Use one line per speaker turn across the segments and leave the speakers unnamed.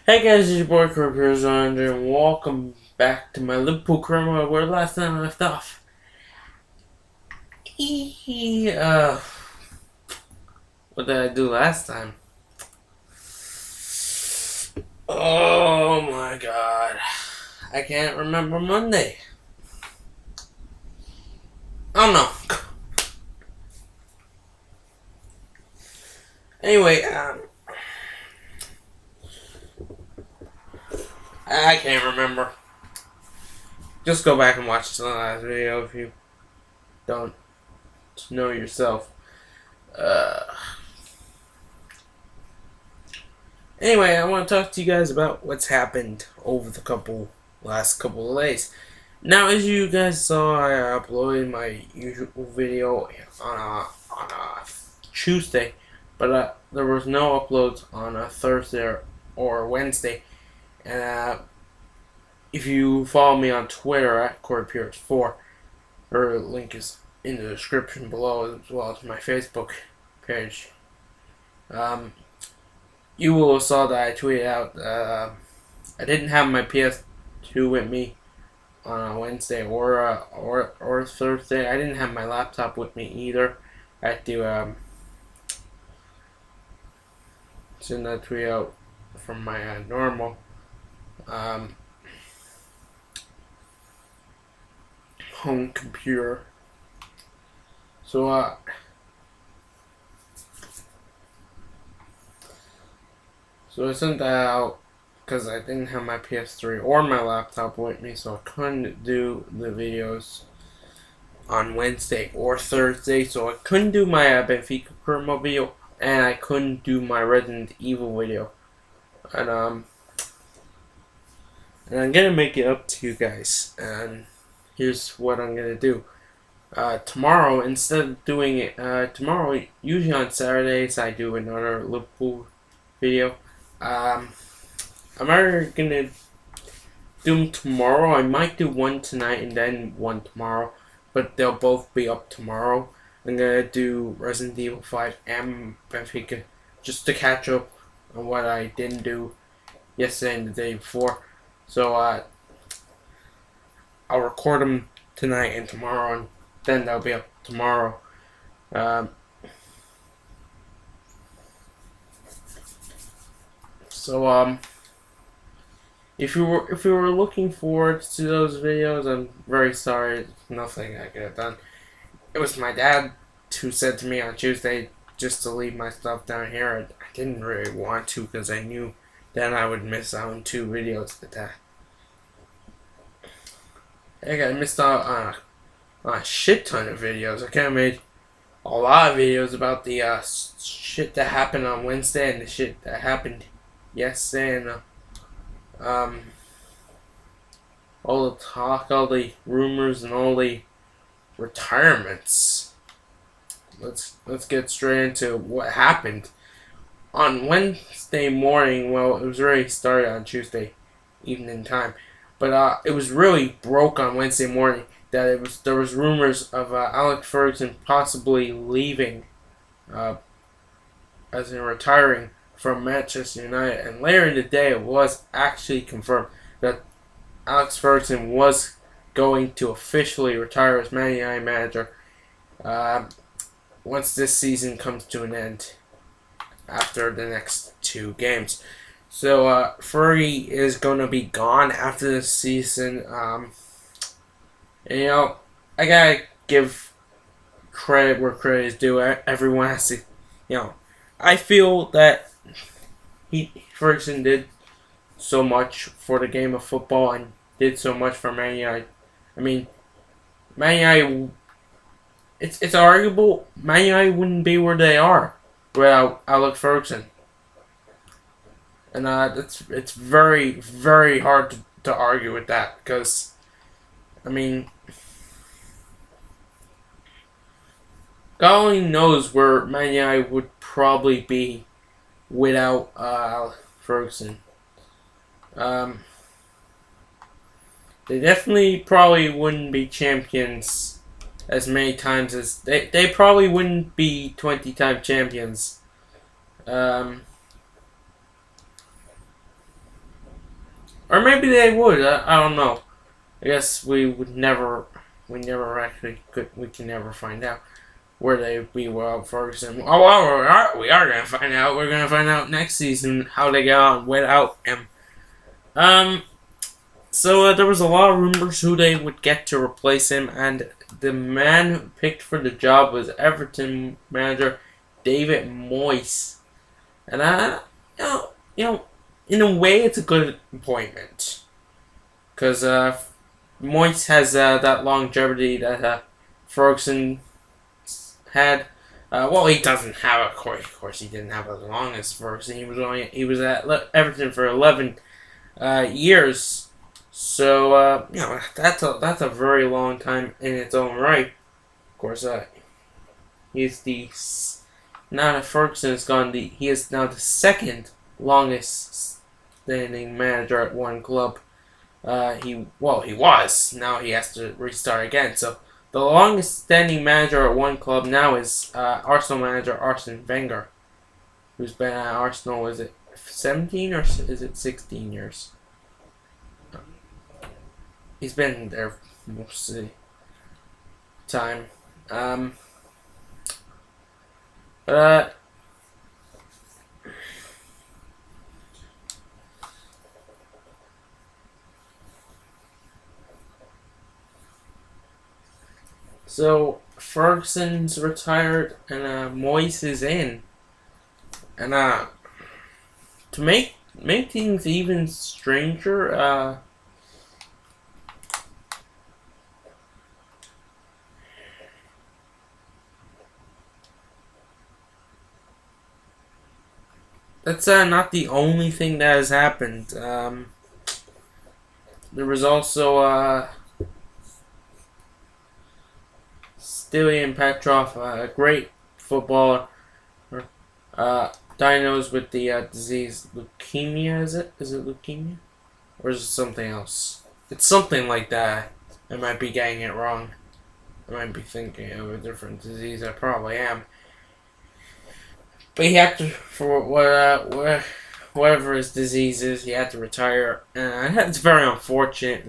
Hey guys, it's your boy Career, and welcome back to my Liverpool Career, where last time I left off. What did I do last time? Oh my god. I can't remember Monday. I don't know. Anyway, I can't remember. Just go back and watch the last video if you don't know yourself. Anyway, I want to talk to you guys about what's happened over the last couple of days. Now, as you guys saw, I uploaded my usual video on a Tuesday, but there was no uploads on a Thursday or Wednesday. And if you follow me on Twitter at CoreyPierce4, her link is in the description below, as well as my Facebook page. You will have saw that I tweeted out I didn't have my PS2 with me on a Wednesday or Thursday. I didn't have my laptop with me either. I had to send that tweet out from my normal home computer. So I sent that out because I didn't have my PS3 or my laptop with me, so I couldn't do the videos on Wednesday or Thursday. So I couldn't do my Benfica promo video, and I couldn't do my Resident Evil video. And I'm gonna make it up to you guys. And here's what I'm gonna do. Tomorrow, instead of doing it tomorrow, usually on Saturdays I do another Liverpool video. I'm either gonna do them tomorrow. I might do one tonight and then one tomorrow, but they'll both be up tomorrow. I'm gonna do Resident Evil 5 and Benfica just to catch up on what I didn't do yesterday and the day before. So I'll record them tonight and tomorrow, and then they'll be up tomorrow. So if you were looking forward to those videos, I'm very sorry. Nothing I could have done. It was my dad who said to me on Tuesday just to leave my stuff down here. I didn't really want to because I knew then I would miss out on 2 videos at that. I missed out on a shit ton of videos. I could have made a lot of videos about the shit that happened on Wednesday and the shit that happened yesterday, and all the talk, all the rumors, and all the retirements. Let's get straight into what happened on Wednesday morning. Well, it was already started on Tuesday evening time, but it was really broke on Wednesday morning that there was rumors of Alex Ferguson possibly leaving, as in retiring from Manchester United. And later in the day, it was actually confirmed that Alex Ferguson was going to officially retire as Man United manager once this season comes to an end after the next 2 games. So Fergie is going to be gone after this season. And, I gotta give credit where credit is due. Everyone has to, I feel that Ferguson did so much for the game of football and did so much for Man United. I mean, Man United, it's arguable Man United wouldn't be where they are without Alex Ferguson. And it's very, very hard to argue with that, because, I mean, God only knows where Man United would probably be without Ferguson. They definitely probably wouldn't be champions as many times as they probably wouldn't be 20-time champions. or maybe they would. I don't know. I guess we never actually could. We can never find out where they be without Ferguson. Oh, well, we are gonna find out. We're gonna find out next season how they get on without him. Um. So there was a lot of rumors who they would get to replace him, and the man picked for the job was Everton manager David Moyes. And you know, in a way, it's a good appointment because Moyes has that longevity that Ferguson had. Well, he doesn't have, of course, he didn't have as long as Ferguson. He was at Everton for 11 years. So that's a very long time in its own right. Of course, he's the now that Ferguson is gone. He is now the second longest standing manager at one club. He was. Now he has to restart again. So the longest standing manager at one club now is Arsenal manager Arsene Wenger, who's been at Arsenal. Is it 17 or is it 16 years? He's been there most of the time. But so Ferguson's retired and Moyes is in, and to make things even stranger, that's not the only thing that has happened. There was also Stilian Petrov, a great footballer, diagnosed with the disease leukemia. Is it leukemia, or is it something else? It's something like that. I might be getting it wrong. I might be thinking of a different disease. I probably am. But he had to, for whatever his disease is, he had to retire. And it's very unfortunate,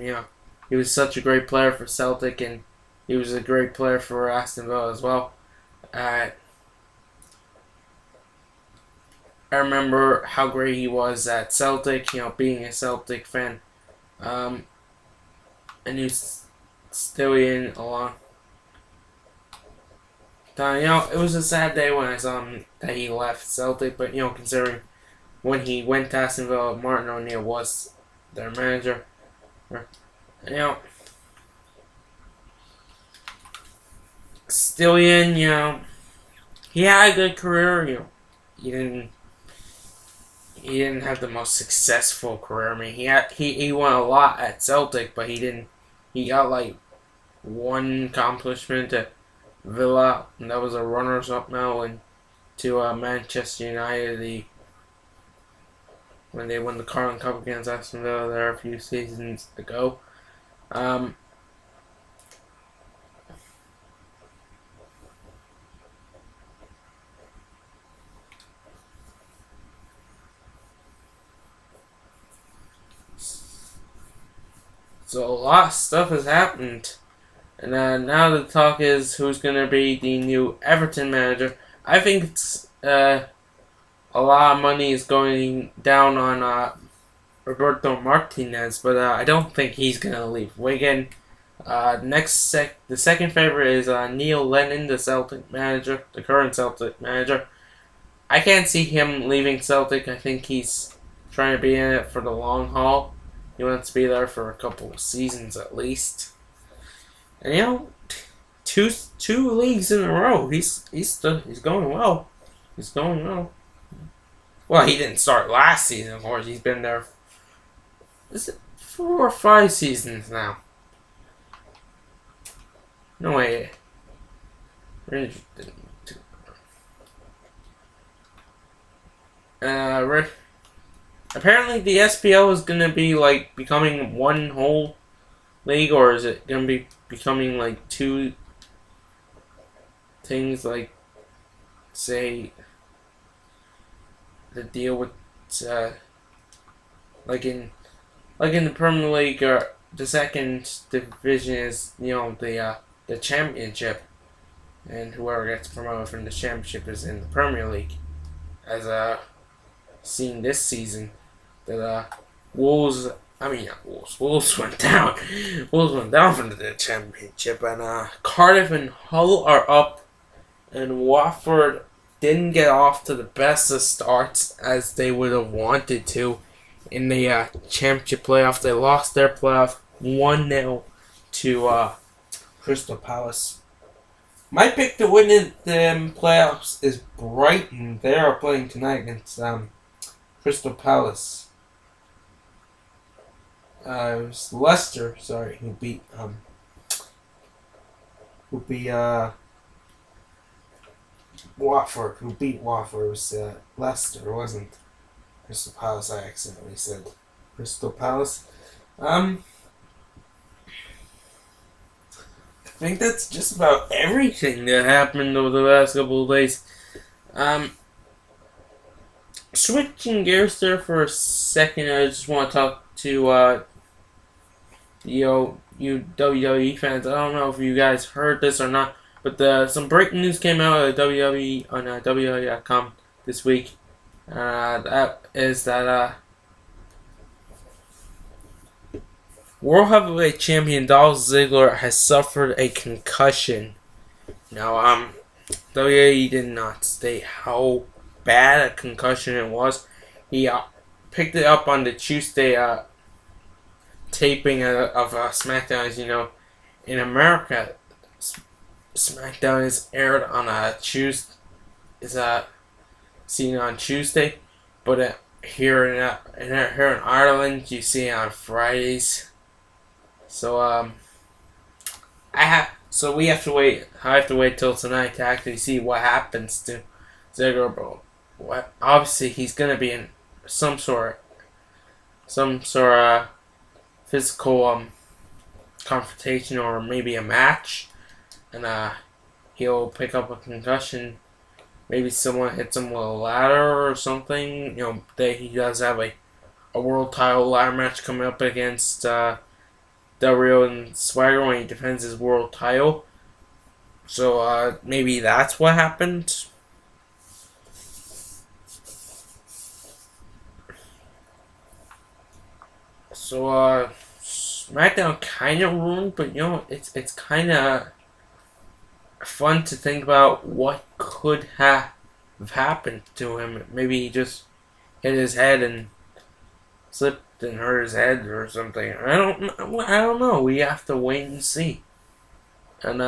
He was such a great player for Celtic, and he was a great player for Aston Villa as well. I remember how great he was at Celtic, being a Celtic fan. And he was still in a long time. It was a sad day when I saw him that he left Celtic, but considering when he went to Aston Villa, Martin O'Neill was their manager. Stilian, he had a good career. He didn't have the most successful career. I mean, he won a lot at Celtic, but he didn't. He got like one accomplishment at Villa, and that was a runners-up now, and to Manchester United, when they won the Carling Cup against Aston Villa there a few seasons ago. So a lot of stuff has happened. And now the talk is who's going to be the new Everton manager. I think it's a lot of money is going down on Roberto Martinez, but I don't think he's going to leave Wigan. The second favorite is Neil Lennon, the Celtic manager, the current Celtic manager. I can't see him leaving Celtic. I think he's trying to be in it for the long haul. He wants to be there for a couple of seasons at least. And two leagues in a row. He's going well. He's going well. Well, he didn't start last season, of course. He's been there. Is it 4 or 5 seasons now? No way. Apparently the SPL is gonna be like becoming one whole league, or is it gonna be becoming like two things? Like, say, the deal with like in like in the Premier League, the second division is the Championship, and whoever gets promoted from the Championship is in the Premier League. As seen this season, that Wolves. I mean, not Wolves. Wolves went down. Wolves went down from the Championship, and Cardiff and Hull are up, and Watford didn't get off to the best of starts as they would have wanted to in the Championship playoff. They lost their playoff 1-0 to Crystal Palace. My pick to win in the playoffs is Brighton. They are playing tonight against Crystal Palace. It was Leicester, sorry, who beat Watford. Who beat Watford? It was Leicester, wasn't Crystal Palace. I accidentally said Crystal Palace. I think that's just about everything that happened over the last couple of days. Switching gears there for a second, I just want to talk to you WWE fans. I don't know if you guys heard this or not, but some breaking news came out of WWE on WWE.com this week. That is that World Heavyweight Champion Dolph Ziggler has suffered a concussion. Now, WWE did not state how bad a concussion it was. He picked it up on the Tuesday taping of SmackDown. As you know, in America, SmackDown is aired on a Tuesday. Is seen on Tuesday, but here in Ireland, you see it on Fridays. So we have to wait. I have to wait till tonight to actually see what happens to Ziggler. But obviously he's gonna be in some sort of physical confrontation or maybe a match, and he'll pick up a concussion. Maybe someone hits him with a ladder or something. He does have a world title ladder match coming up against Del Rio and Swagger when he defends his world title. So maybe that's what happened. So SmackDown kind of ruined, but it's kind of fun to think about what could have happened to him. Maybe he just hit his head and slipped and hurt his head or something. I don't know. We have to wait and see. And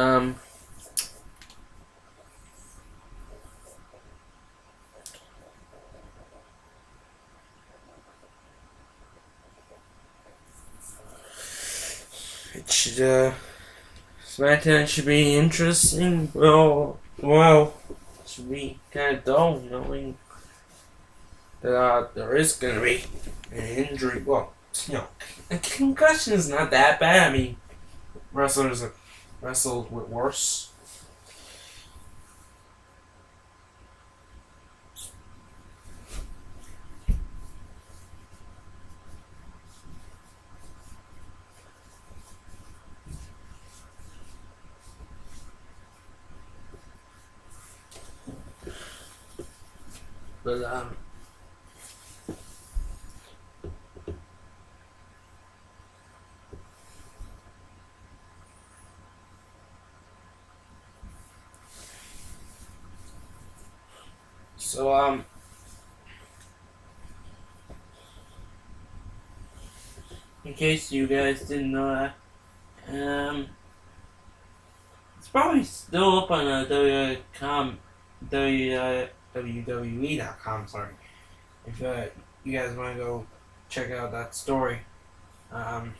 it should SmackDown should be interesting. Well, it should be kind of dull knowing that there is going to be an injury. Well, a concussion is not that bad. I mean, wrestlers have wrestled with worse. But so in case you guys didn't know that, it's probably still up on WWE.com, sorry. If you guys want to go check out that story. I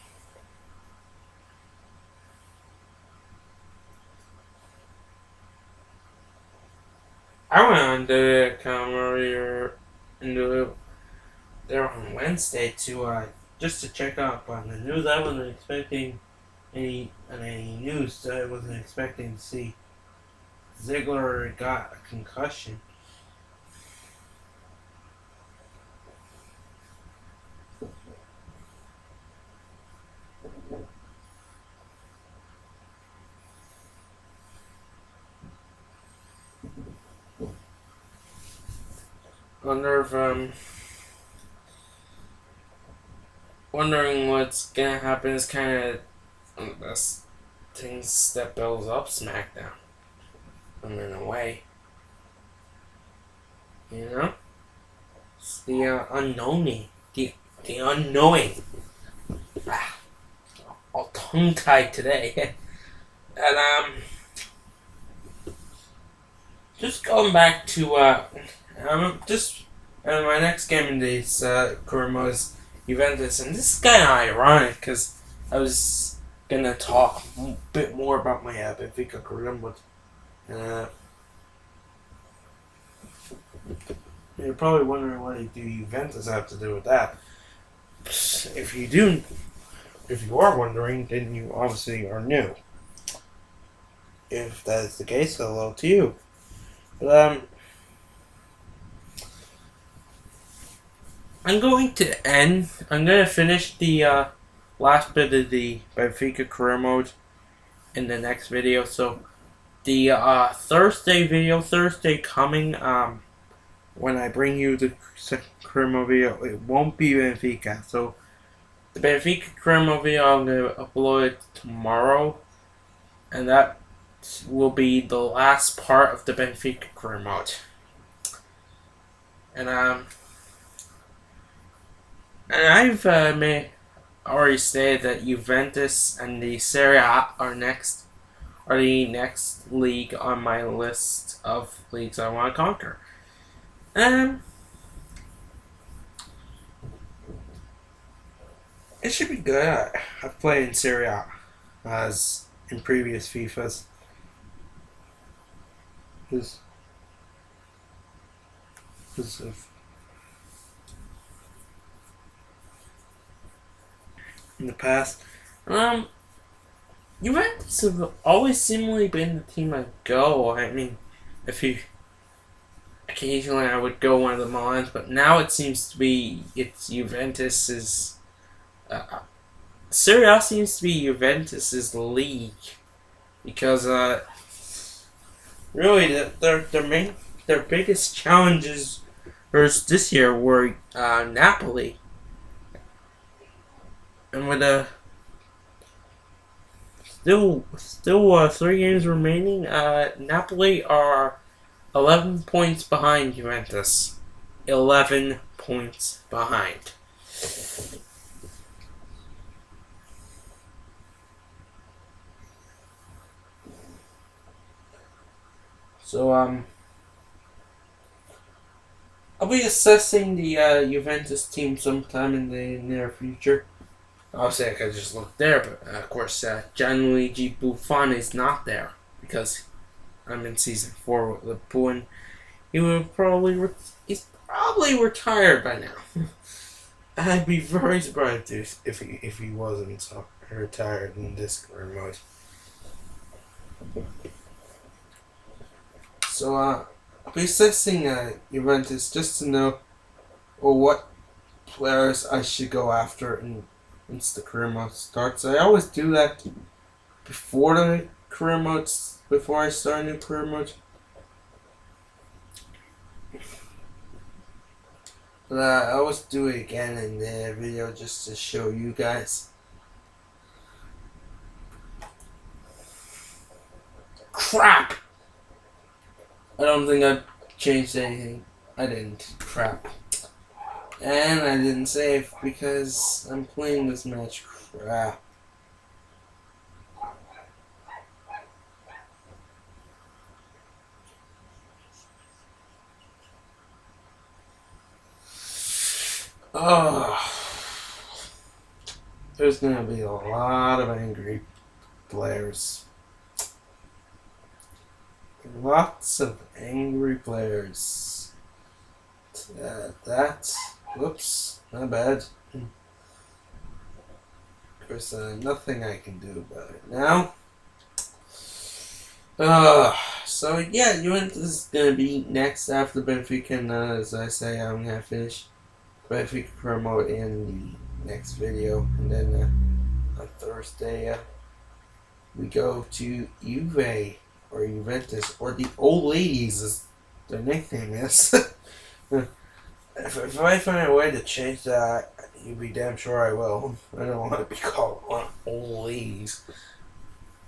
went on WWE.com earlier there on Wednesday to just to check up on the news. I wasn't expecting any news. I wasn't expecting to see Ziggler got a concussion. wonder if wondering what's gonna happen is kind of this things that builds up SmackDown. In a way, you know, it's the unknowing, the unknowing. Ah, all tongue tied today, and just going back to just my next game in this career mode is Juventus, and this is kind of ironic because I was gonna talk a bit more about my Benfica career mode. You're probably wondering what do Juventus have to do with that. If you are wondering, then you obviously are new. If that is the case, hello to you. But I'm going to finish the last bit of the Benfica career mode in the next video. So the Thursday coming, when I bring you the career mode video, it won't be Benfica. So the Benfica career mode video, I'm going to upload it tomorrow, and that will be the last part of the Benfica career mode. And I've already stated that Juventus and the Serie A are the next league on my list of leagues I want to conquer. It should be good. I've played in Serie A as in previous FIFAs. Because of in the past. Juventus have always seemingly been the team I go. I mean, occasionally I would go one of the Milans, but now it seems to be Juventus's. Serie A seems to be Juventus's league because really their biggest challenges this year were Napoli. And with still 3 games remaining, Napoli are 11 points behind Juventus. 11 points behind. So I'll be assessing the Juventus team sometime in the near future. Obviously, I could just look there, but of course, Gianluigi Buffon is not there because I'm in season 4 with Liverpool, and he's probably retired by now. I'd be very surprised if he wasn't retired in this career mode. So I'll be assessing Juventus just to know what players I should go after once the career mode starts. I always do that before the career modes, before I start a new career mode. But I always do it again in the video just to show you guys. Crap! I don't think I changed anything. I didn't. Crap. And I didn't save because I'm playing this match. Crap. Oh. There's gonna be a lot of angry players. Lots of angry players. Whoops, my bad. Of course, nothing I can do about it now. So yeah, Juventus is gonna be next after Benfica, and as I say, I'm gonna finish Benfica promo in the next video, and then on Thursday we go to Juve. Or Juventus, or the old ladies, as their nickname is. If I find a way to change that, you'd be damn sure I will. I don't want to be called old ladies.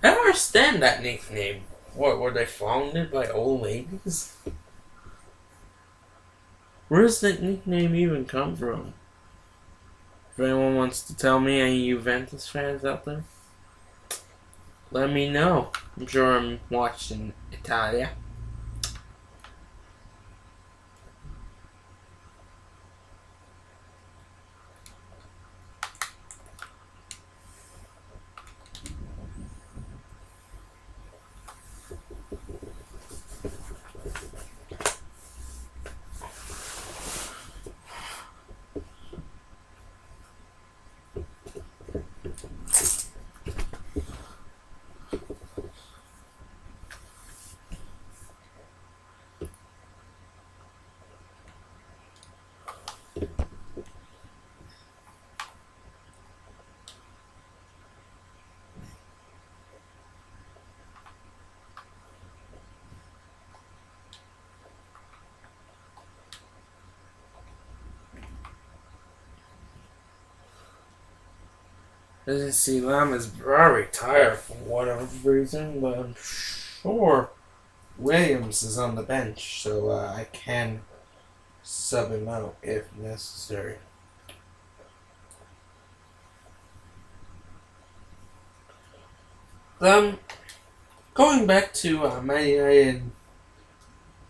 I don't understand that nickname. What, were they founded by old ladies? Where does that nickname even come from? If anyone wants to tell me, any Juventus fans out there, let me know. I'm sure I'm watching Italia. Doesn't see Lam is very tired for whatever reason, but I'm sure Williams is on the bench, so I can sub him out if necessary. Um, Going back to Man United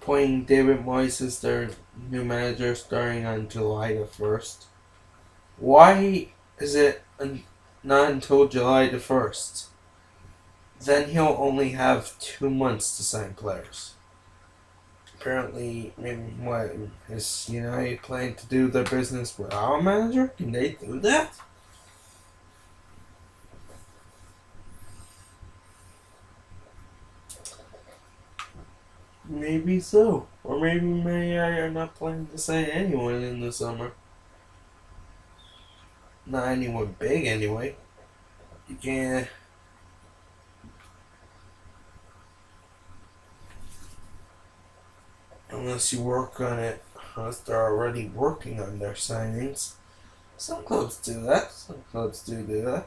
appointing David Moyes as their new manager starting on July the 1st. Why is it not until July the 1st? Then he'll only have 2 months to sign players. Apparently, what is United planning to do their business without a manager? Can they do that? Maybe so. Or maybe Man United are not planning to sign anyone in the summer. Not anyone big, anyway. You can't. Unless you work on it, unless they're already working on their signings. Some clubs do that. Some clubs do that.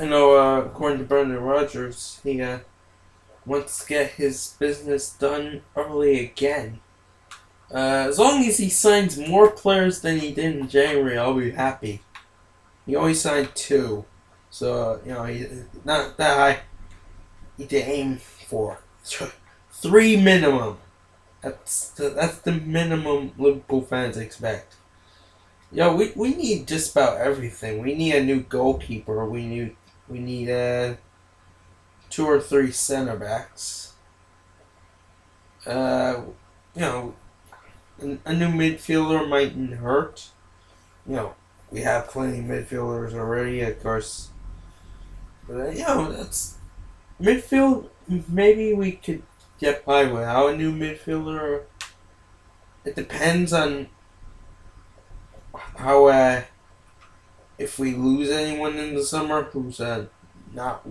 I know, according to Brendan Rodgers, he wants to get his business done early again. As long as he signs more players than he did in January, I'll be happy. He only signed 2, so not that high. He did aim for 3 minimum. That's the minimum Liverpool fans expect. We need just about everything. We need a new goalkeeper. We need 2 or 3 center backs. A new midfielder mightn't hurt. We have plenty of midfielders already, of course. But that's midfield. Maybe we could get by without a new midfielder. It depends on how if we lose anyone in the summer who's not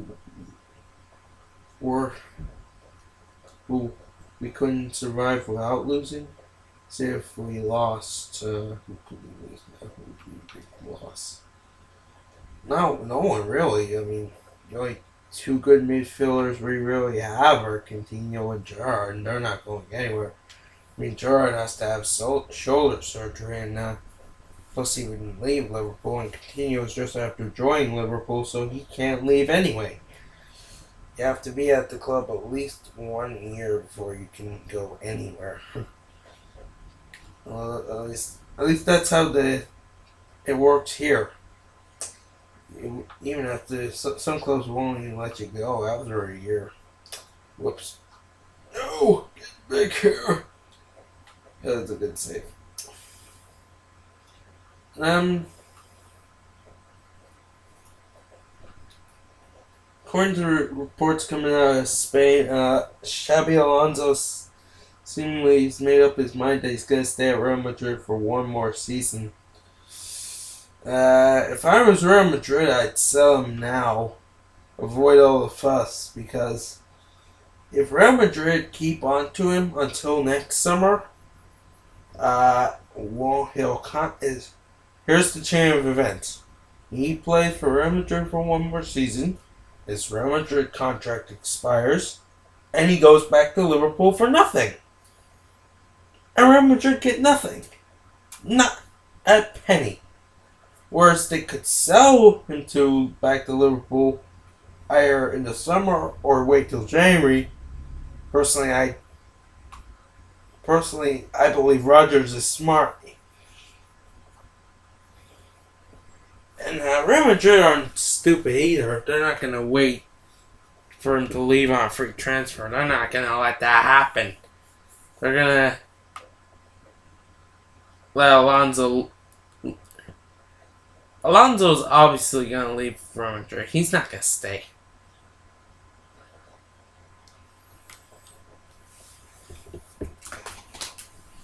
or who we couldn't survive without losing. Say if we lost, who could we lose now? Who would we lost? No one really. I mean, the only 2 good midfielders we really have are Coutinho and Gerrard, and they're not going anywhere. I mean, Gerrard has to have shoulder surgery, and plus he wouldn't leave Liverpool, and Coutinho is just after joining Liverpool, so he can't leave anyway. You have to be at the club at least 1 year before you can go anywhere. Well, at least that's how it works here. Even after some clubs won't even let you go after a year. Whoops. No! Big hair. That's a good save. Um, According to reports coming out of Spain, Xabi Alonso seemingly has made up his mind that he's going to stay at Real Madrid for one more season. If I was Real Madrid, I'd sell him now. Avoid all the fuss, because if Real Madrid keep on to him until next summer, here's the chain of events. He plays for Real Madrid for one more season. His Real Madrid contract expires, and he goes back to Liverpool for nothing. And Real Madrid get nothing. Not a penny. Whereas they could sell him back to Liverpool either in the summer or wait till January. Personally, I believe Rodgers is smart. And Real Madrid aren't stupid either. They're not going to wait for him to leave on a free transfer. They're not going to let that happen. They're going to let Alonso's obviously going to leave Real Madrid. He's not going to stay.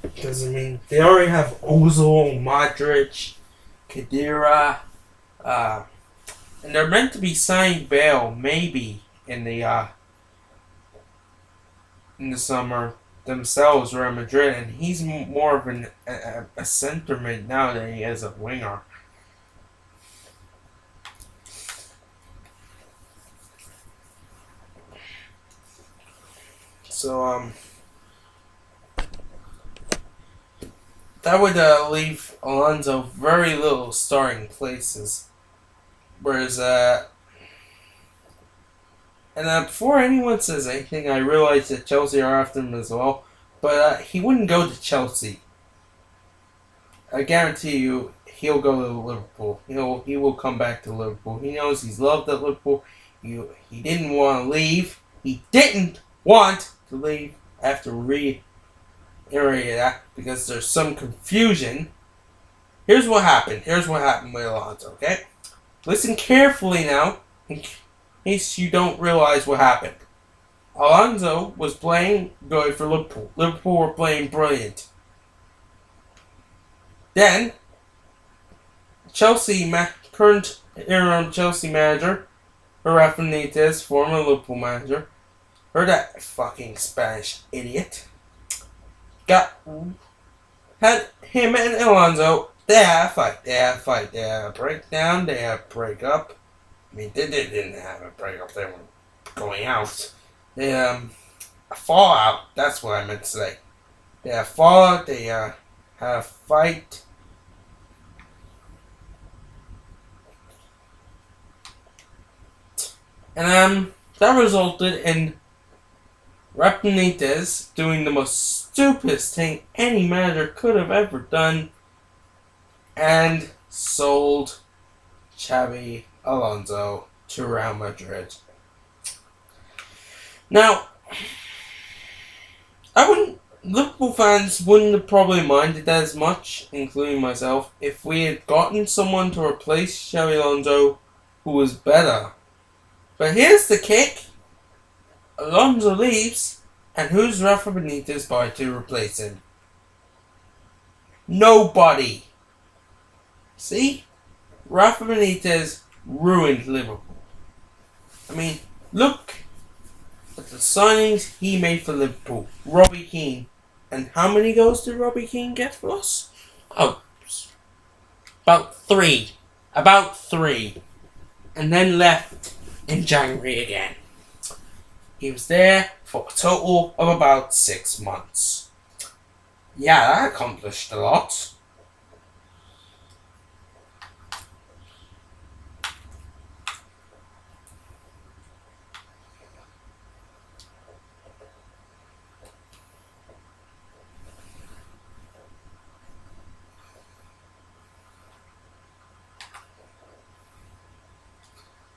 Because, they already have Ozil, Modric, Khedira, and they're meant to be signing Bale, maybe, in the summer themselves, Real Madrid, and he's more of a center mid now than he is a winger. So, that would leave Alonso very little starting places. Whereas, before anyone says anything, I realize that Chelsea are after him as well. But he wouldn't go to Chelsea. I guarantee you, he'll go to Liverpool. He will come back to Liverpool. He knows he's loved at Liverpool. He didn't want to leave. He didn't want to leave after reiterating that because there's some confusion. Here's what happened. Here's what happened with Alonso, okay? Listen carefully now, in case you don't realize what happened. Alonso was playing good for Liverpool. Liverpool were playing brilliant. Then, current interim Chelsea manager, Rafa Benitez, former Liverpool manager, heard that fucking Spanish idiot, had him and Alonso, they had a fight, they had a breakdown, they had a breakup. They didn't have a breakup, they were going out. They, a fallout, that's what I meant to say. They had a fallout, they, had a fight. And, that resulted in Rafa Benitez doing the most stupidest thing any manager could have ever done and sold Xabi Alonso to Real Madrid. Now, Liverpool fans wouldn't have probably minded that as much, including myself, if we had gotten someone to replace Xabi Alonso who was better. But here's the kick. Alonso leaves, and who's Rafa Benitez by to replace him? Nobody. See? Rafa Benitez ruined Liverpool. Look at the signings he made for Liverpool. Robbie Keane. And how many goals did Robbie Keane get for us? Oh, about three. And then left in January again. He was there for a total of about 6 months. Yeah, that accomplished a lot.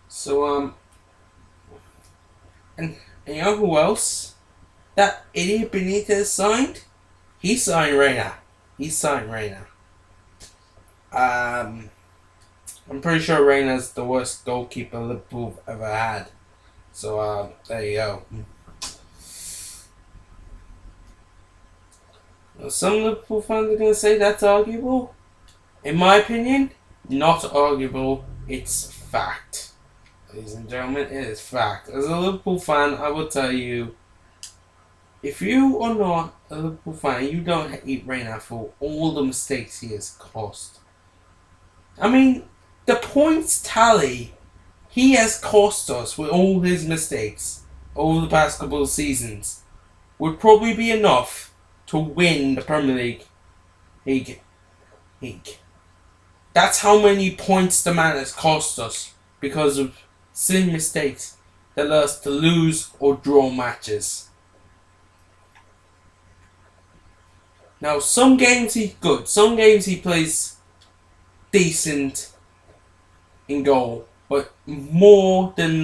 So, and you know who else that idiot Benitez signed, he signed Reina. He signed Reina. I'm pretty sure Reina's the worst goalkeeper Liverpool ever had. So, there you go. Some Liverpool fans are going to say that's arguable. In my opinion, not arguable. It's fact. Ladies and gentlemen, it is fact. As a Liverpool fan, I will tell you, if you are not a Liverpool fan, you don't hate Reina for all the mistakes he has caused. I mean, the points tally he has cost us with all his mistakes over the past couple of seasons would probably be enough to win the Premier League. That's how many points the man has cost us because of silly mistakes that led us to lose or draw matches. Now, some games he's good. Some games he plays decent in goal, but more often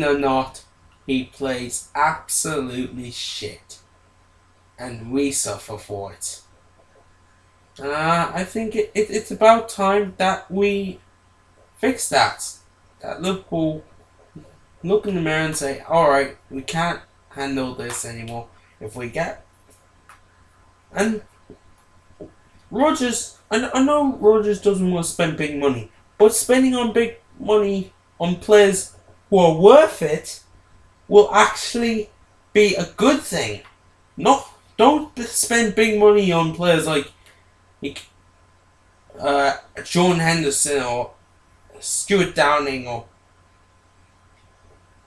than not, he plays absolutely shit, and we suffer for it. I think it's about time that we fix that. That Liverpool look in the mirror and say, alright, we can't handle this anymore. If we get... And Rodgers, I know Rodgers doesn't want to spend big money, but spending on big money on players who are worth it will actually be a good thing. Don't spend big money on players like Jordan Henderson or Stuart Downing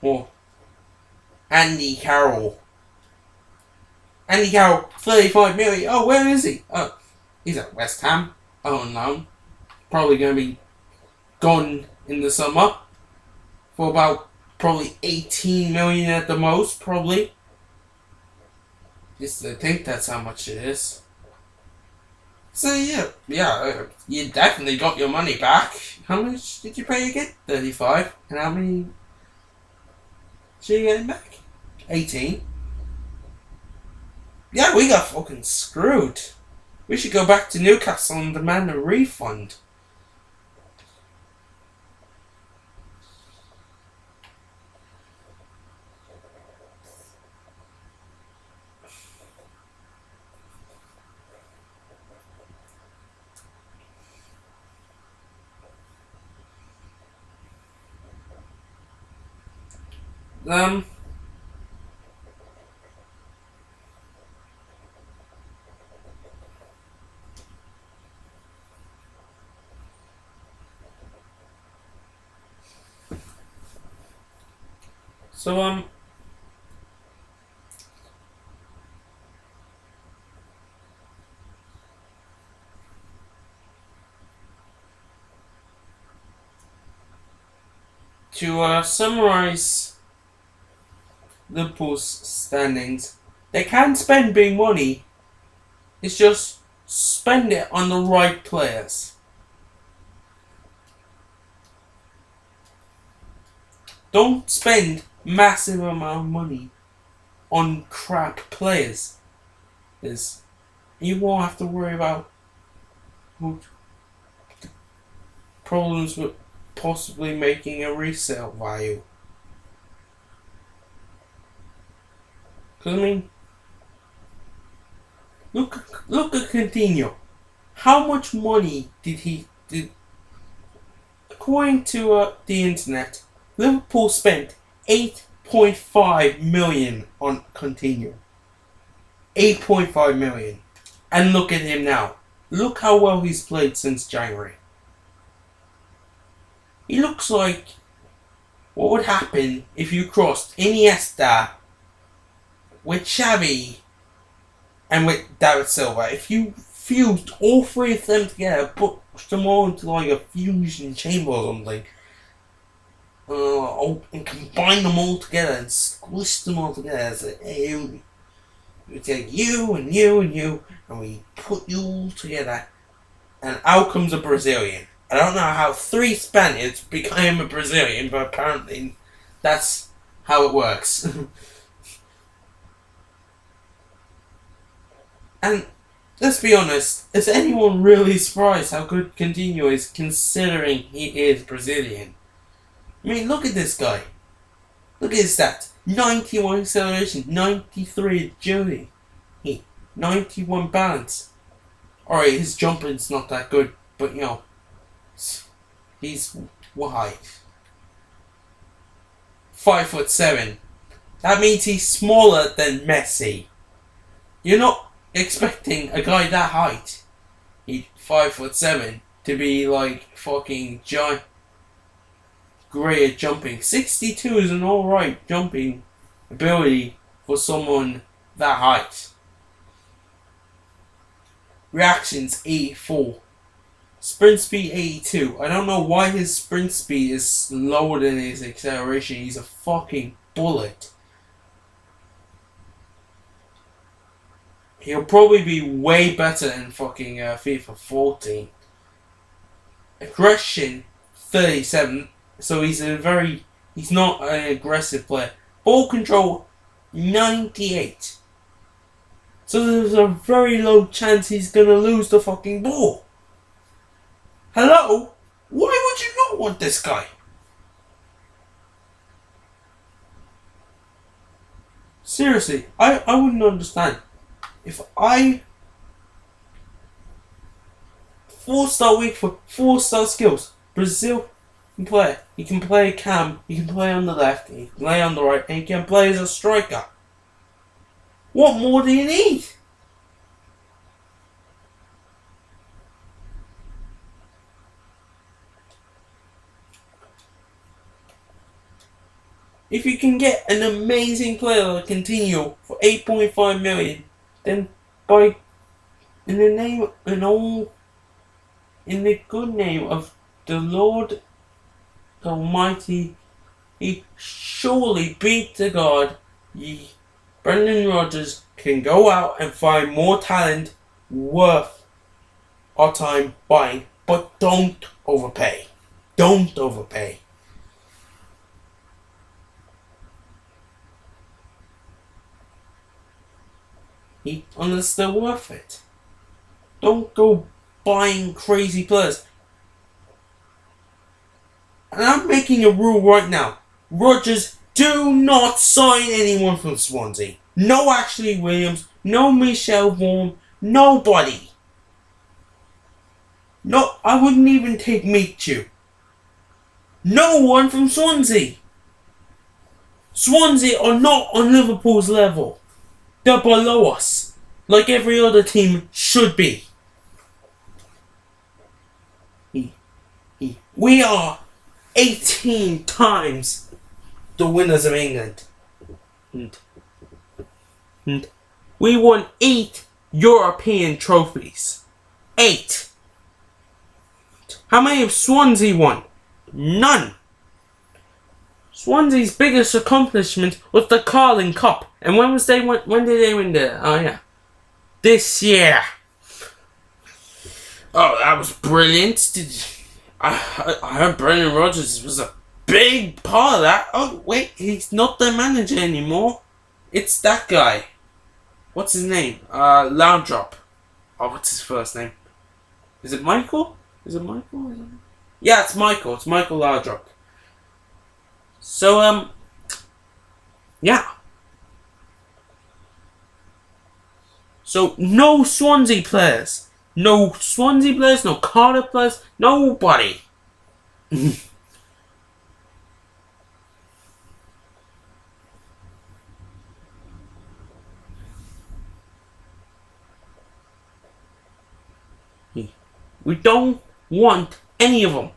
or Andy Carroll. Andy Carroll, 35 million. Oh, where is he? Oh, he's at West Ham. Oh, no. Probably going to be gone in the summer for about probably 18 million at the most, probably. I think that's how much it is. So yeah, you definitely got your money back. How much did you pay again? 35. And how many did you get back? 18. Yeah, we got fucking screwed. We should go back to Newcastle and demand a refund. So, to summarize Liverpool's standings, they can spend big money. It's just spend it on the right players. Don't spend massive amount of money on crap players. You won't have to worry about problems with possibly making a resale value. Because, I mean, look at Coutinho. How much money did according to the internet, Liverpool spent 8.5 million on Coutinho. 8.5 million. And look at him now. Look how well he's played since January. He looks like what would happen if you crossed Iniesta with Xavi and with David Silva. If you fused all three of them together, put them all into like a fusion chamber or something, and combine them all together and squish them all together. So, hey, we take you and you and you, and we put you all together, and out comes a Brazilian. I don't know how 3 Spaniards became a Brazilian, but apparently that's how it works. And let's be honest, is anyone really surprised how good Coutinho is considering he is Brazilian? I mean, look at this guy. Look at his stats. 91 acceleration, 93 agility, 91 balance. Alright, his jumping's not that good, but you know, he's wide. 5'7". That means he's smaller than Messi. You're not expecting a guy that height, he's 5'7", to be like fucking giant, great at jumping. 62 is an alright jumping ability for someone that height. Reactions 84. Sprint speed 82. I don't know why his sprint speed is lower than his acceleration. He's a fucking bullet. He'll probably be way better in fucking FIFA 14. Aggression 37. So he's not an aggressive player. Ball control 98. So there's a very low chance he's gonna lose the fucking ball. Hello? Why would you not want this guy? Seriously, I wouldn't understand. If I 4-star weak for 4-star skills, Brazil can play. He can play cam, he can play on the left, he can play on the right, and he can play as a striker. What more do you need? If you can get an amazing player like Coutinho for 8.5 million, then in the good name of the Lord Almighty, he surely beat the God. Brendan Rodgers can go out and find more talent worth our time buying, but don't overpay. Don't overpay. Unless they're worth it. Don't go buying crazy players. And I'm making a rule right now. Rodgers, do not sign anyone from Swansea. No Ashley Williams, no Michelle Vaughan, nobody. No, I wouldn't even take Michu. No one from Swansea. Swansea are not on Liverpool's level. They're below us, like every other team should be. We are 18 times the winners of England. And we won 8 European trophies. 8. How many have Swansea won? None. Swansea's biggest accomplishment was the Carling Cup. And when did they win that? Oh yeah. This year. Oh, that was brilliant. I heard Brendan Rodgers was a big part of that. Oh wait, he's not the manager anymore. It's that guy. What's his name? Loudrop. Oh, what's his first name? Is it Michael? Yeah, it's Michael. It's Michael Loudrop. So, yeah. So, no Swansea players. No Swansea players, no Cardiff players, nobody. We don't want any of them.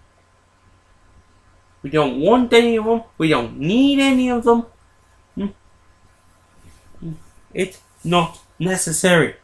We don't want any of them. We don't need any of them. It's not necessary.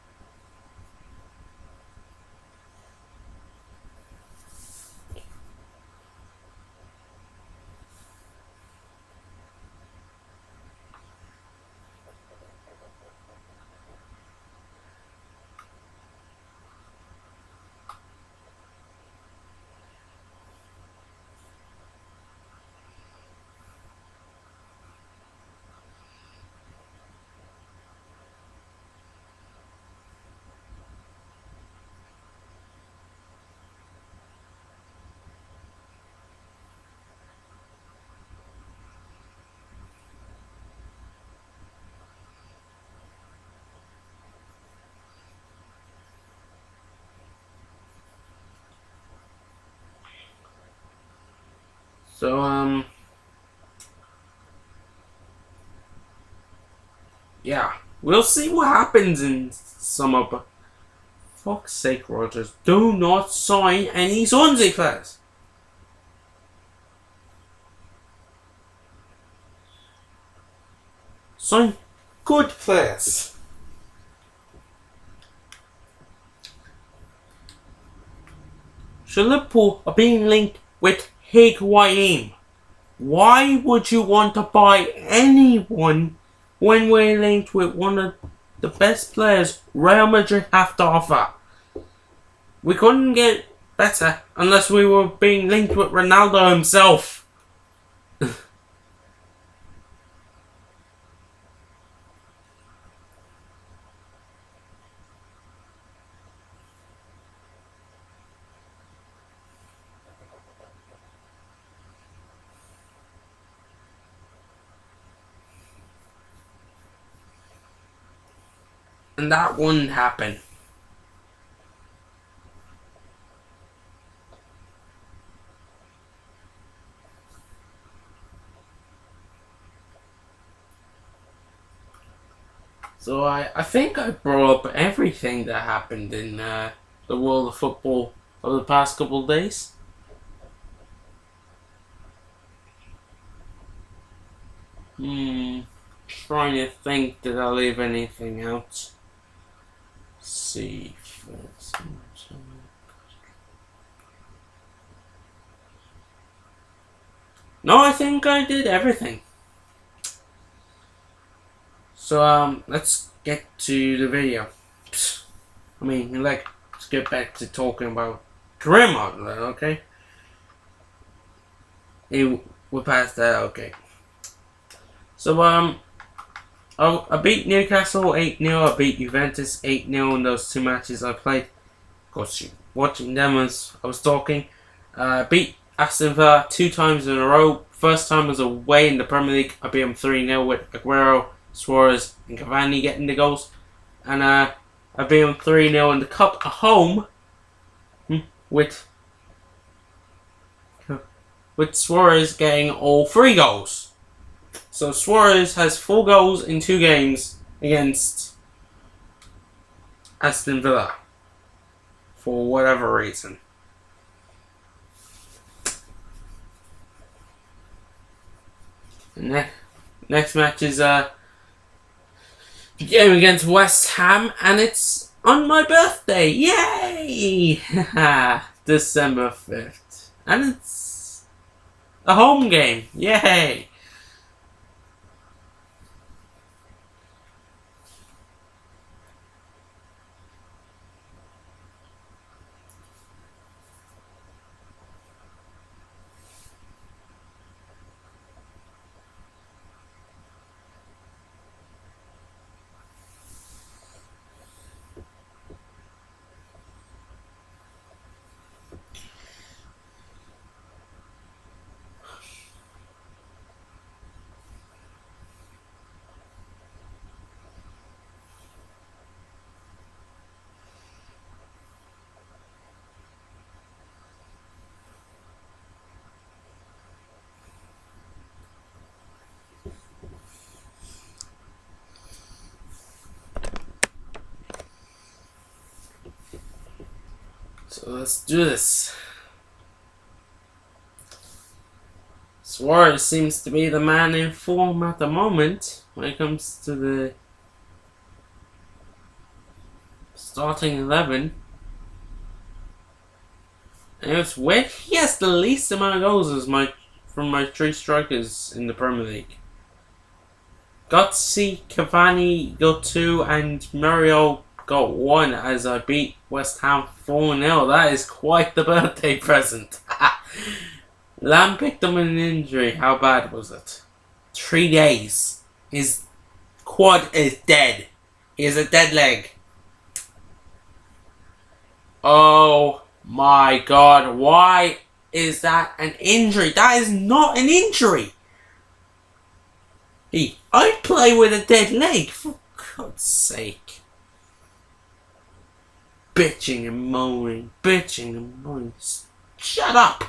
So, yeah. We'll see what happens in summer, but fuck's sake, Rogers, do not sign any Swansea players. Sign good players. So Liverpool are being linked with Higuain. Why would you want to buy anyone when we're linked with one of the best players Real Madrid have to offer? We couldn't get better unless we were being linked with Ronaldo himself. And that wouldn't happen. So I think I brought up everything that happened in the world of football over the past couple of days. Trying to think, did I leave anything out? Let's see. No, I think I did everything. So let's get to the video. Let's get back to talking about career mode, okay? We're past that, okay. So I beat Newcastle 8-0. I beat Juventus 8-0 in those two matches I played. Of course, watching them as I was talking. I beat Aston Villa 2 times in a row. First time was away in the Premier League. I beat them 3-0 with Aguero, Suarez and Cavani getting the goals. And I beat them 3-0 in the Cup at home with Suarez getting all 3 goals. So Suarez has 4 goals in 2 games against Aston Villa for whatever reason. Next match is the game against West Ham, and it's on my birthday. Yay! December 5th. And it's a home game. Yay! So let's do this. Suarez seems to be the man in form at the moment when it comes to the starting 11. And it's weird, he has the least amount of goals from my 3 strikers in the Premier League. Götze, Cavani got 2 and Mario got 1 as I beat West Ham 4-0. That is quite the birthday present. Lamb picked up an injury. How bad was it? 3 days. His quad is dead. He has a dead leg. Oh my god. Why is that an injury? That is not an injury. I'd play with a dead leg. For God's sake. Bitching and moaning. Shut up.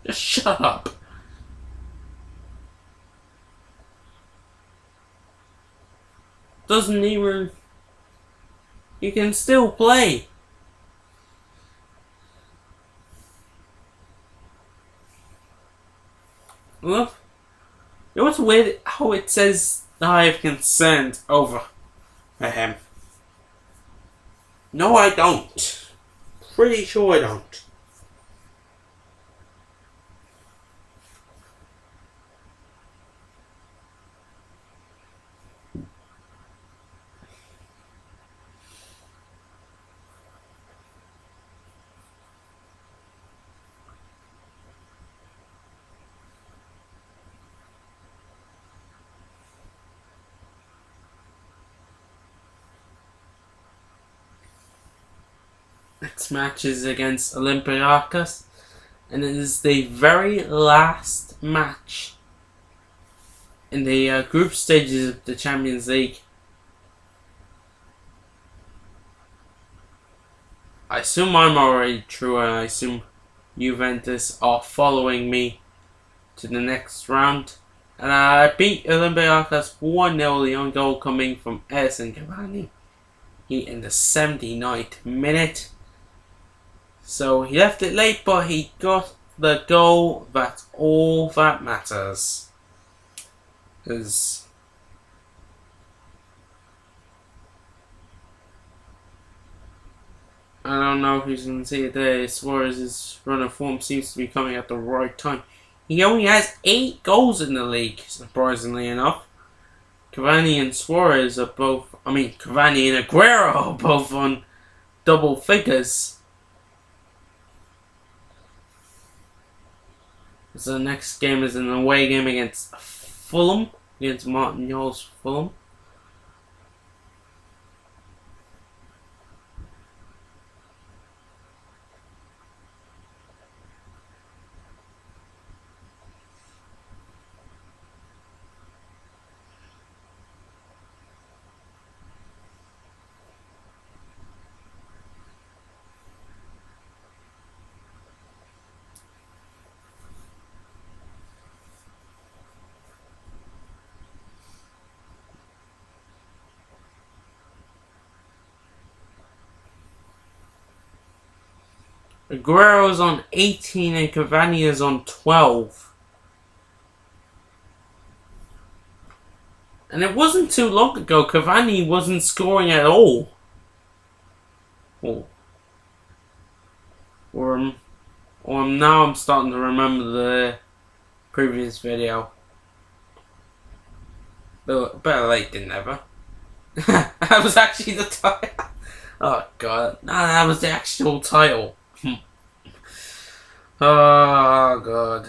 Just shut up. doesn't even... You can still play. Look. You know what's weird? How it says that I have consent over him. No, I don't. Pretty sure I don't. Next match is against Olympiacos, and it is the very last match in the group stages of the Champions League. I assume I'm already through, and I assume Juventus are following me to the next round. And I beat Olympiacos 1-0, the own goal coming from Edison Cavani in the 79th minute. So he left it late, but he got the goal. That's all that matters. Because I don't know if you can see it there. Suarez's run of form seems to be coming at the right time. He only has 8 goals in the league, surprisingly enough. Cavani and Suarez are both... Cavani and Aguero are both on double figures. So the next game is an away game against Fulham, against Martin Yole's Fulham. Aguero is on 18 and Cavani is on 12. And it wasn't too long ago, Cavani wasn't scoring at all. Or now I'm starting to remember the previous video. Better late than never. That was actually the title. Oh god, no, that was the actual title. Oh god.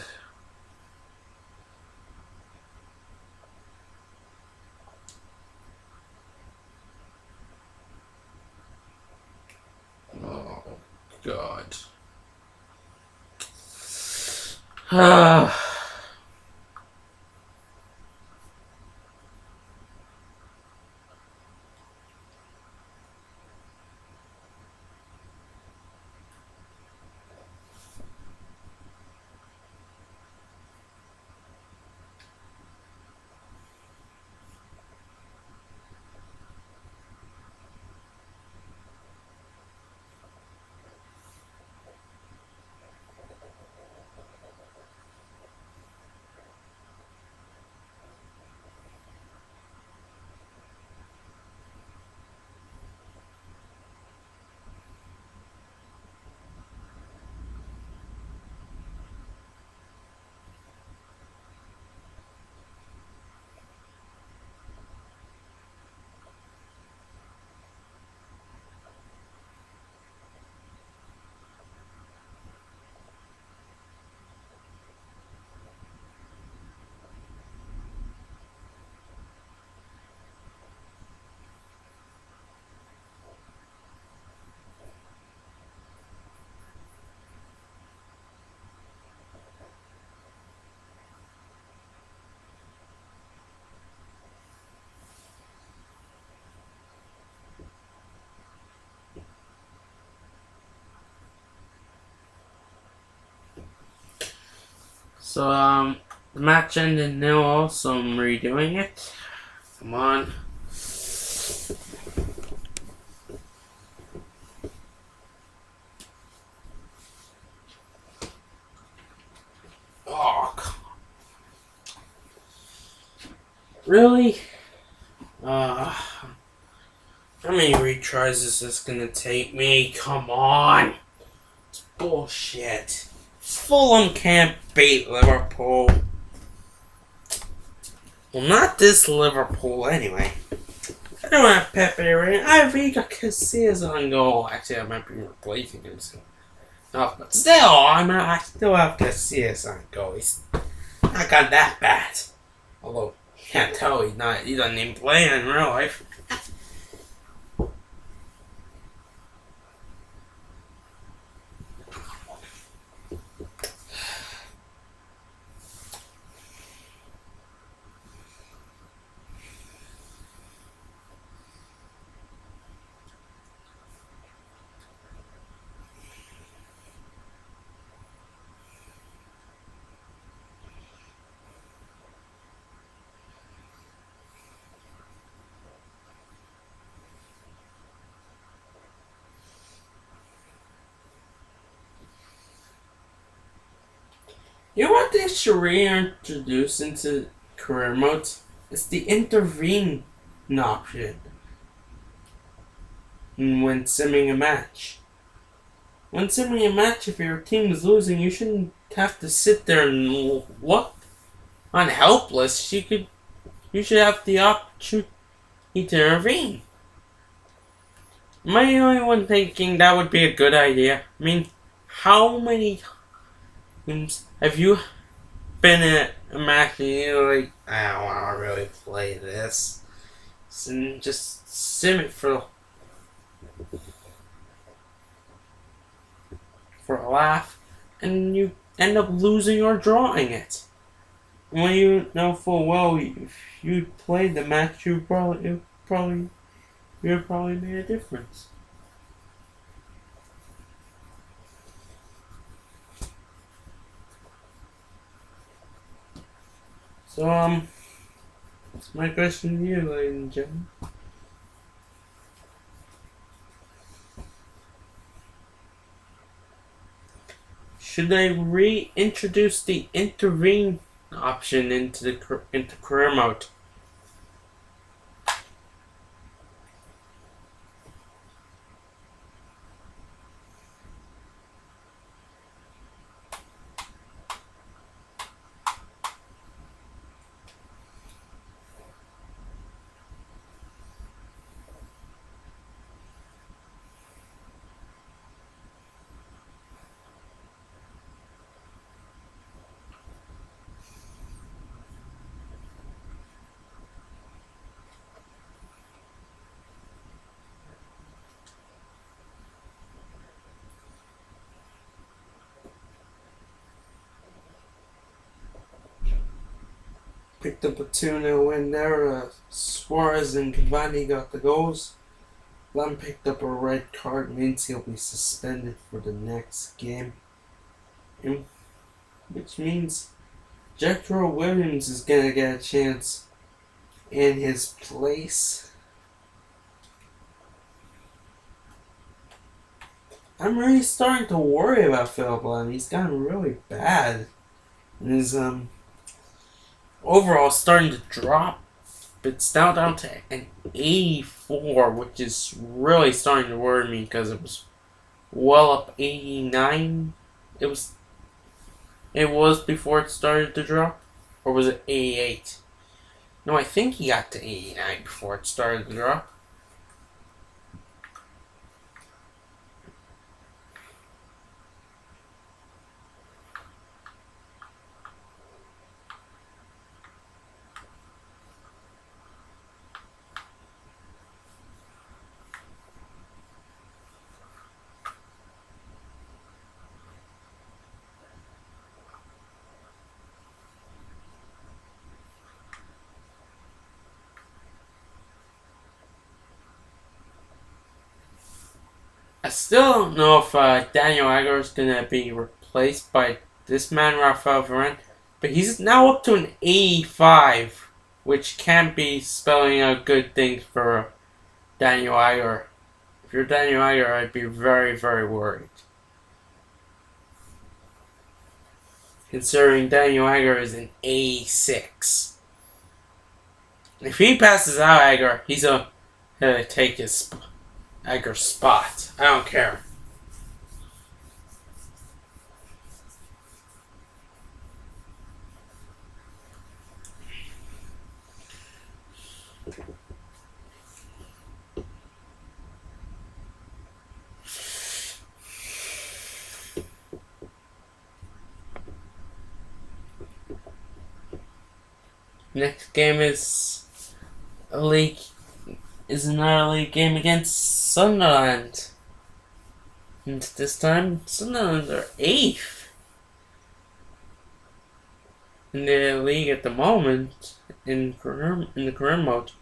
Oh god. So, the match ended now also, I'm redoing it. Come on. Really? How many retries is this gonna take me? Come on! It's bullshit. Fulham can't beat Liverpool. Well, not this Liverpool anyway. I don't have Pepe right now. I have Riga Casillas on goal. Actually, I might be replacing him soon. No, but still, I still have Casillas on goal. He's not got that bad. Although, you can't tell he doesn't even play in real life. You know what they should reintroduce into career modes? It's the intervene option when simming a match. When simming a match, if your team is losing, you shouldn't have to sit there and look on helpless. You should have the opportunity to intervene. Am I the only one thinking that would be a good idea? I mean, how many times have you been in a match and you're like, I don't want to really play this, and just sim it for a laugh, and you end up losing or drawing it. When you know full well if you played the match, you probably made a difference. So my question to you, ladies and gentlemen. Should I reintroduce the intervene option into career mode? Picked up a 2-0 win there. Suarez and Cavani got the goals. Lam picked up a red card, means he'll be suspended for the next game. Which means Jethro Williams is going to get a chance in his place. I'm really starting to worry about Philip Lam. He's gotten really bad. And his overall starting to drop. It's now down to an 84, which is really starting to worry me because it was well up 89. It was before it started to drop, or was it 88? No, I think he got to 89 before it started to drop. I still don't know if Daniel Agger is going to be replaced by this man, Rafael Varane, but he's now up to an 85, which can't be spelling out good things for Daniel Agger. If you're Daniel Agger, I'd be very, very worried. Considering Daniel Agger is an 86. If he passes out Edgar, he's gonna take his Edgar's spot. I don't care. Next game is another league game against Sunderland. And this time, Sunderland are 8th in the league at the moment in the career mode.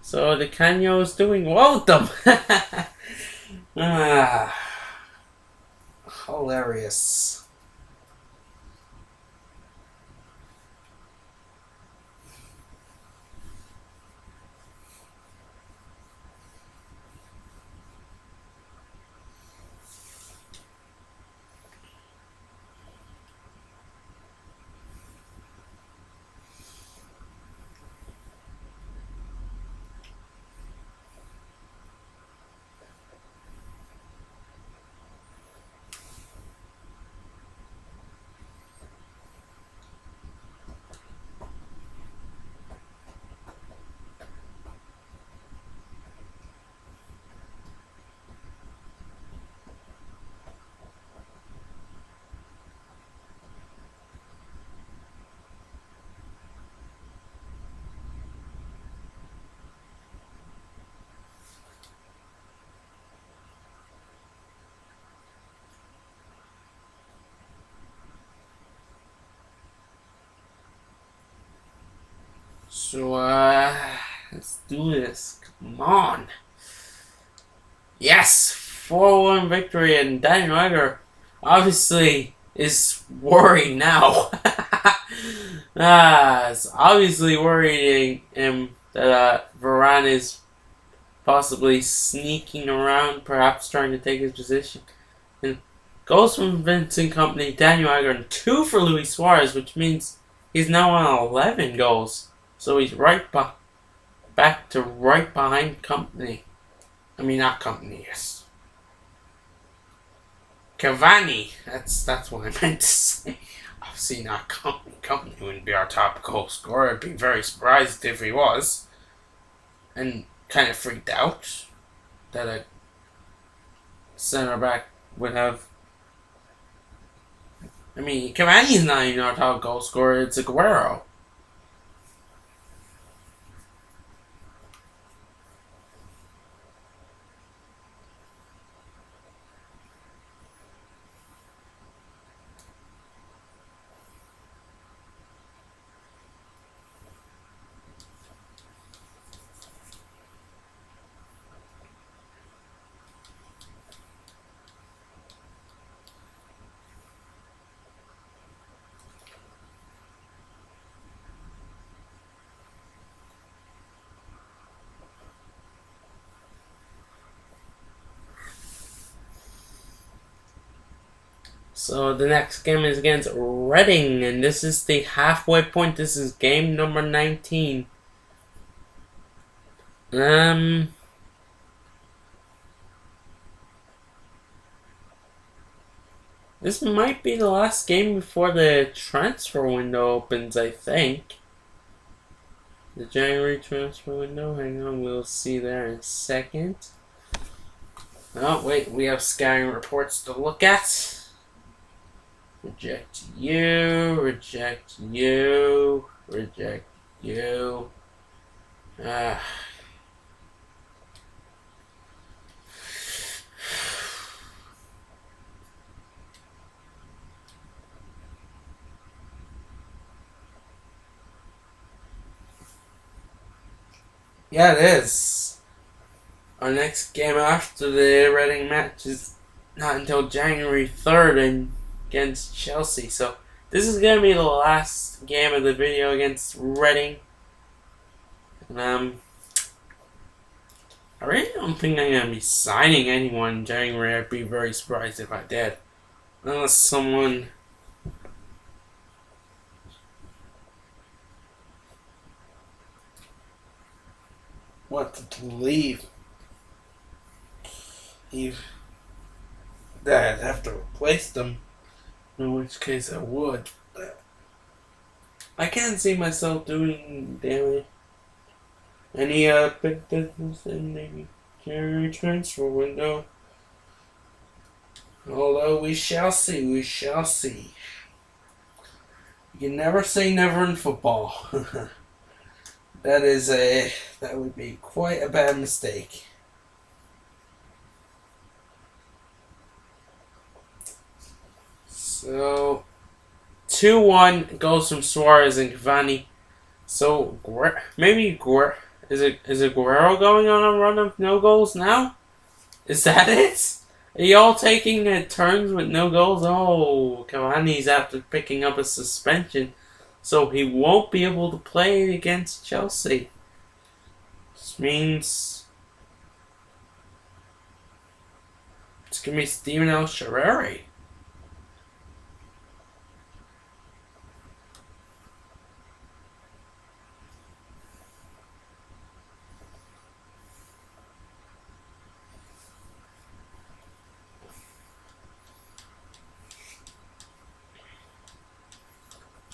So the Canyo is doing well with them. Hilarious. So, let's do this. Come on. Yes! 4-1 victory, and Daniel Egger obviously is worried now. It's obviously worrying him that Varane is possibly sneaking around, perhaps trying to take his position. And goals from Vincent Kompany, Daniel Egger, and 2 for Luis Suarez, which means he's now on 11 goals. So he's back to right behind Kompany. I mean, not Kompany, yes. Cavani. That's what I meant to say. Obviously not Kompany. Kompany wouldn't be our top goal scorer. I'd be very surprised if he was. And kind of freaked out that a center back would have. I mean, Cavani's not even our top goal scorer. It's Aguero. So the next game is against Reading, and this is the halfway point. This is game number 19. This might be the last game before the transfer window opens, I think. The January transfer window. Hang on, we'll see there in a second. Oh, wait, we have scouting reports to look at. Reject you, reject you, reject you. Yeah, it is. Our next game after the Reading match is not until January 3rd and against Chelsea. So this is going to be the last game of the video against Reading. And, I really don't think I'm going to be signing anyone in January. I'd be very surprised if I did. Unless someone what to believe. If that I'd have to replace them, in which case I would. But I can't see myself doing any big business in the January transfer window. Although we shall see, we shall see. You can never say never in football. That would be quite a bad mistake. So 2-1 goes from Suarez and Cavani. So is it Guerrero going on a run of no goals now? Is that it? Are y'all taking turns with no goals? Oh, Cavani's after picking up a suspension, so he won't be able to play against Chelsea. Which means it's gonna be Steven El Shaarawy.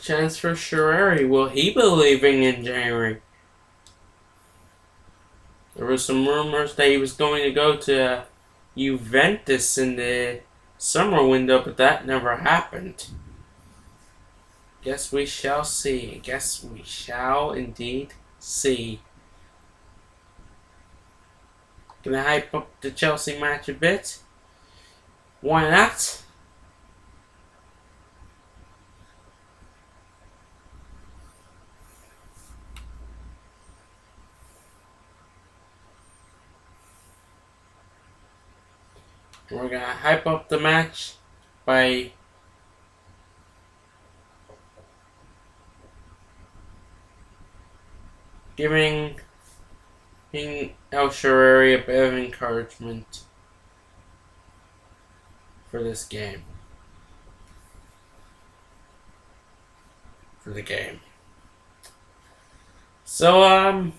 Chance for Shaarawy. Will he be leaving in January? There were some rumors that he was going to go to Juventus in the summer window, but that never happened. Guess we shall see. Guess we shall indeed see. Gonna hype up the Chelsea match a bit. Why not? We're gonna hype up the match by giving El Shaarawy a bit of encouragement for this game. For the game. So,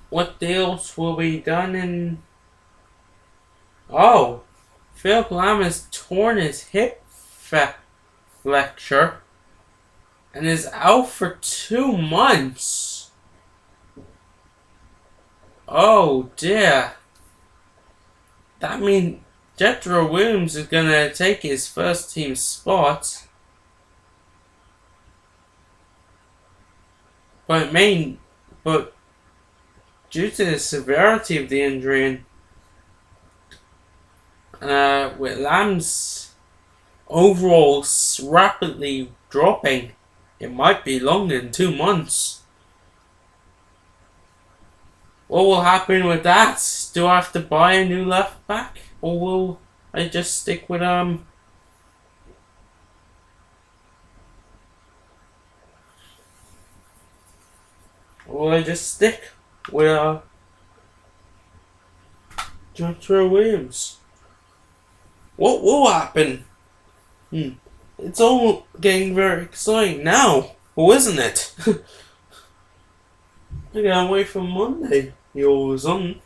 what deals will be done in... Oh! Philip Lahm has torn his hip flexure and is out for 2 months. Oh dear. That means Jethro Williams is gonna take his first team spot. But due to the severity of the injury and with Lamb's overall rapidly dropping, it might be longer than 2 months. What will happen with that? Do I have to buy a new left back? Or will I just stick with Jethro Williams? What will happen? It's all getting very exciting now, isn't it? I can't wait for Monday. You're always on.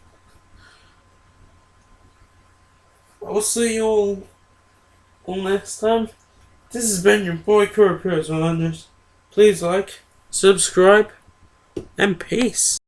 I'll see you all next time. This has been your boy Career. Please like, subscribe, and peace.